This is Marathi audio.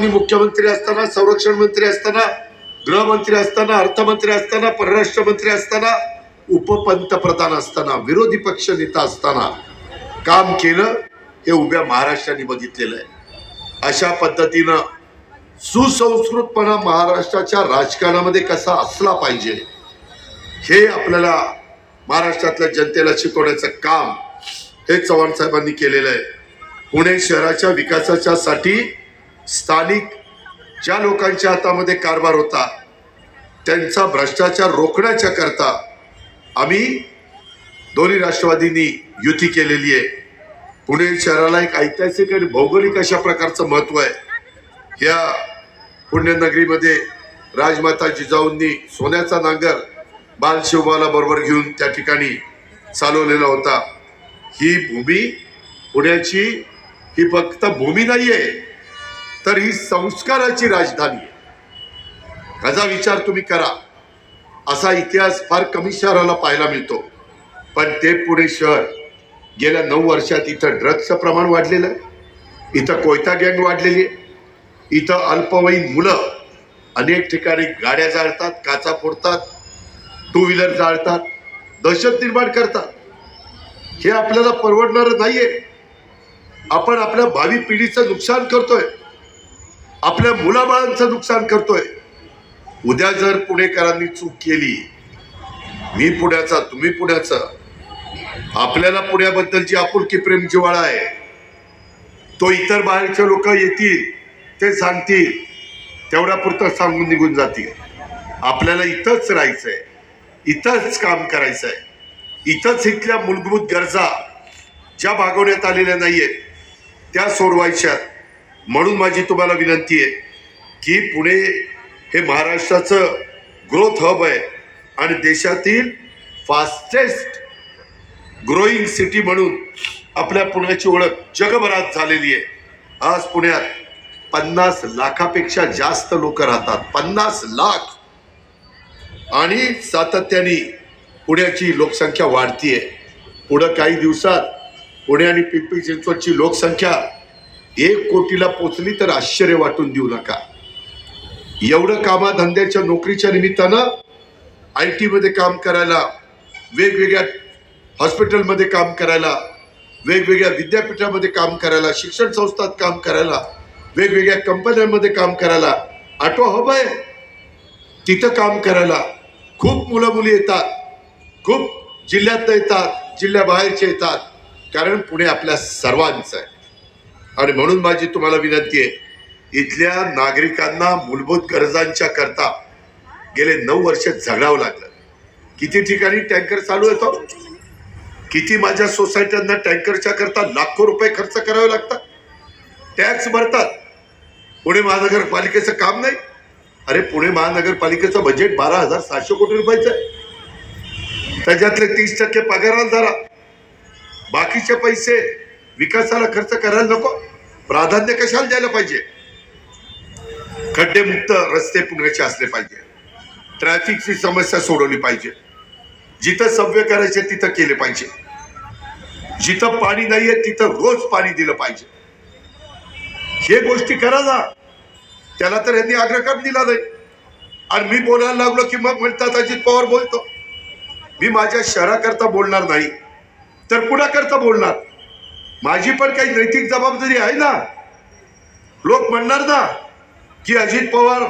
साहेबांनी मुख्यमंत्री असताना, संरक्षण मंत्री असताना, गृहमंत्री असताना, अर्थमंत्री असताना, परराष्ट्र मंत्री असताना, उपपंतप्रधान असताना, विरोधी पक्ष नेता असताना काम केलं हे उभ्या महाराष्ट्राने बघितलेलं आहे। अशा पद्धतीनं सुसंस्कृतपणा महाराष्ट्राच्या राजकारणामध्ये कसा असला पाहिजे हे आपल्याला महाराष्ट्रातल्या जनतेला शिकवण्याचं काम हे चव्हाण साहेबांनी केलेलं आहे। पुणे शहराच्या विकासाच्या साठी स्थानिक ज्या लोकांच्या हातामध्ये कारभार होता त्यांचा भ्रष्टाचार रोखण्याच्या करता आम्ही दोन्ही राष्ट्रवादींनी युती केलेली आहे। पुणे शहराला एक ऐतिहासिक आणि भौगोलिक अशा प्रकारचं महत्व आहे। या पुण्यनगरीमध्ये राजमाता जिजाऊंनी सोन्याचा नांगर बालशिवबाला बरोबर घेऊन त्या ठिकाणी चालवलेला होता। ही भूमी पुण्याची ही फक्त भूमी नाहीये तर ही संस्काराची राजधानी आहे। ह्याचा विचार तुम्ही करा। असा इतिहास फार कमी शहराला पाहायला मिळतो, पण ते पुणे शहर गेल्या 9 वर्षात इथं ड्रग्सचं प्रमाण वाढलेलं आहे, इथं कोयता गँग वाढलेली आहे, इथं अल्पवयीन मुलं अनेक ठिकाणी गाड्या जाळतात, काचा फोडतात, टू व्हीलर जाळतात, दहशत निर्माण करतात। हे आपल्याला परवडणारं नाहीये। आपण आपल्या भावी पिढीचं नुकसान करतोय, आपल्या मुलाबाळांचं नुकसान करतोय। उद्या जर पुणेकरांनी चूक केली, मी पुण्याचा तुम्ही पुण्याचं, आपल्याला पुण्याबद्दलची आपुलकी प्रेम जिव्हाळा आहे, तो इतर बाहेरचे लोक येतील ते सांगतील तेवढ्या पुरतं सांगून निघून जातील। आपल्याला इथंच राहायचंय, इथंच काम करायचंय, इथंच इथल्या मूलभूत गरजा ज्या भागवण्यात आलेल्या नाहीयेत त्या सोडवायच्यात। म्हणून माझी तुम्हाला विनंती आहे की पुणे हे महाराष्ट्राचं ग्रोथ हब आहे आणि देशातील फास्टेस्ट ग्रोईंग सिटी म्हणून आपल्या पुण्याची ओळख जगभरात झालेली आहे। आज पुण्यात 50 लाखापेक्षा जास्त लोक राहतात, 50 लाख, आणि सातत्याने पुण्याची लोकसंख्या वाढतीये। पुढे काही दिवसात पुणे आणि पिंपरी चिंचवडची लोकसंख्या 1 कोटीला पोचली तर आश्चर्य वाटून देऊ नका। एवढं कामाधंद्याच्या नोकरीच्या निमित्तानं IT मध्ये काम करायला, वेगवेगळ्या हॉस्पिटलमध्ये काम करायला, वेगवेगळ्या विद्यापीठामध्ये काम करायला, शिक्षण संस्थात काम करायला, वेगवेगळ्या कंपन्यांमध्ये काम करायला ऑटो हब आहे। तिथं काम करायला खूप मुलं मुली येतात, खूप जिल्ह्यात येतात, जिल्ह्याबाहेरचे येतात, कारण पुणे आपल्या सर्वांचं आहे। आणि म्हणून माझी तुम्हाला विनंती आहे, इथल्या नागरिकांना मूलभूत गरजांच्या करता गेले 9 वर्ष झगडावं लागलं। किती ठिकाणी टँकर चालू येतो, किती माझ्या सोसायट्यांना टँकरच्या करता लाखो रुपये खर्च करावे लागतात, टॅक्स भरतात। पुणे महानगरपालिकेचं काम नाही। अरे पुणे महानगरपालिकेचं बजेट 12,700 कोटी रुपयाचं आहे, त्याच्यातले 30% पगाराला धरा, बाकीचे पैसे विकासाला खर्च करायला नको। प्राधान्य कशाला द्यायला पाहिजे? खड्डेमुक्त रस्ते पुण्याचे असले पाहिजे, ट्रॅफिकची समस्या सोडवली पाहिजे, जिथं सभ्य करायचे तिथं केले पाहिजे, जिथं पाणी नाहीये तिथं रोज पाणी दिलं पाहिजे। हे गोष्टी करा ना। त्याला तर यांनी आग्रह दिला नाही आणि मी बोलायला लागलो की मग म्हणतात अजित पवार बोलतो। मी माझ्या शहराकरता बोलणार नाही तर कुणाकरता बोलणार? माझी पण काही नैतिक जबाबदारी आहे ना। लोक म्हणणार ना की अजित पवार